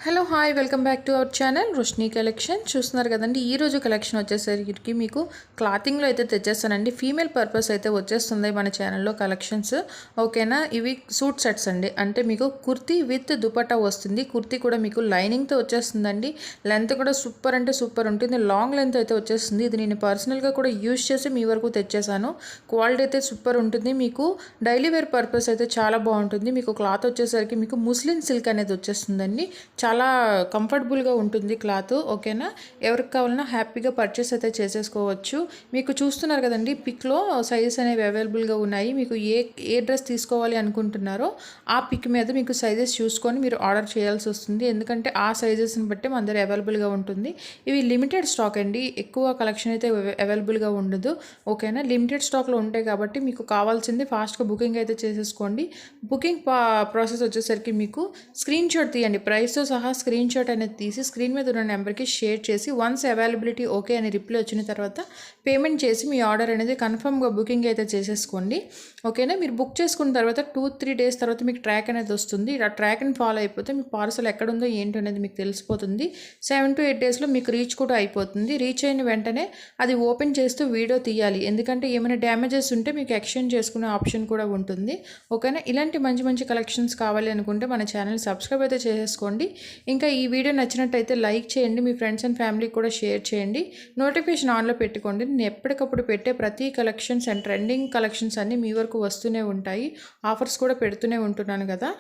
Hello hi welcome back to our channel Roshini collection చూస్తున్నారు కదండి. ఈ రోజు కలెక్షన్ వచ్చేసరికి మీకు క్లాతింగ్లో అయితే తెచ్చేస్తానండి. ఫీమేల్ పర్పస్ అయితే వచ్చేస్తుంది మన ఛానల్లో కలెక్షన్స్. ఓకేనా, ఇవి సూట్ సెట్స్ అండి. అంటే మీకు కుర్తీ విత్ దుపట్టా వస్తుంది. కుర్తీ కూడా మీకు లైనింగ్తో వచ్చేస్తుందండి. లెంత్ కూడా సూపర్ అంటే సూపర్ ఉంటుంది. లాంగ్ లెంత్ అయితే వచ్చేస్తుంది. ఇది నేను పర్సనల్గా కూడా యూజ్ చేసి మీ వరకు తెచ్చేసాను. క్వాలిటీ అయితే సూపర్ ఉంటుంది. మీకు డైలీ వేర్ పర్పస్ అయితే చాలా బాగుంటుంది. మీకు క్లాత్ వచ్చేసరికి మీకు ముస్లిం సిల్క్ అనేది వచ్చేస్తుందండి. చాలా కంఫర్టబుల్గా ఉంటుంది క్లాత్. ఓకేనా, ఎవరికి కావాలన్నా హ్యాపీగా పర్చేస్ అయితే చేసేసుకోవచ్చు. మీకు చూస్తున్నారు కదండి, పిక్లో సైజెస్ అనేవి అవైలబుల్గా ఉన్నాయి. మీకు ఏ డ్రెస్ తీసుకోవాలి అనుకుంటున్నారో ఆ పిక్ మీద మీకు సైజెస్ చూసుకొని మీరు ఆర్డర్ చేయాల్సి వస్తుంది. ఎందుకంటే ఆ సైజెస్ని బట్టి మన దగ్గర అవైలబుల్గా ఉంటుంది. ఇవి లిమిటెడ్ స్టాక్ అండి, ఎక్కువ కలెక్షన్ అయితే అవైలబుల్గా ఉండదు. ఓకేనా, లిమిటెడ్ స్టాక్లో ఉంటాయి కాబట్టి మీకు కావాల్సింది ఫాస్ట్గా బుకింగ్ అయితే చేసేసుకోండి. బుకింగ్ ప్రాసెస్ వచ్చేసరికి మీకు స్క్రీన్ షాట్ తీయండి. ప్రైస్తో సహా స్క్రీన్ షాట్ అనేది తీసి స్క్రీన్ మీద ఉన్న నెంబర్కి షేర్ చేసి వన్స్ అవైలబిలిటీ ఓకే అని రిప్లై వచ్చిన తర్వాత పేమెంట్ చేసి మీ ఆర్డర్ అనేది కన్ఫర్మ్గా బుకింగ్ అయితే చేసేసుకోండి. ఓకేనా, మీరు బుక్ చేసుకున్న తర్వాత 2-3 డేస్ తర్వాత మీకు ట్రాక్ అనేది వస్తుంది. ఆ ట్రాక్ని ఫాలో అయిపోతే మీ పార్సల్ ఎక్కడుందో ఏంటో అనేది మీకు తెలిసిపోతుంది. 7 to 8 డేస్లో మీకు రీచ్ కూడా అయిపోతుంది. రీచ్ అయిన వెంటనే అది ఓపెన్ చేస్తూ వీడియో తీయాలి. ఎందుకంటే ఏమైనా డ్యామేజెస్ ఉంటే మీకు ఎక్స్చేంజ్ చేసుకునే ఆప్షన్ కూడా ఉంటుంది. ఓకేనా, ఇలాంటి మంచి మంచి కలెక్షన్స్ కావాలి అనుకుంటే మన ఛానల్ సబ్స్క్రైబ్ అయితే చేసేసుకోండి. ఇంకా ఈ వీడియో నచ్చినట్టయితే లైక్ చేయండి, మీ ఫ్రెండ్స్ అండ్ ఫ్యామిలీకి కూడా షేర్ చేయండి. నోటిఫికేషన్ ఆన్లో పెట్టుకోండి. నేను ఎప్పటికప్పుడు పెట్టే ప్రతి కలెక్షన్స్ అండ్ ట్రెండింగ్ కలెక్షన్స్ అన్నీ మీ వరకు వస్తూనే ఉంటాయి. ఆఫర్స్ కూడా పెడుతూనే ఉంటున్నాను కదా.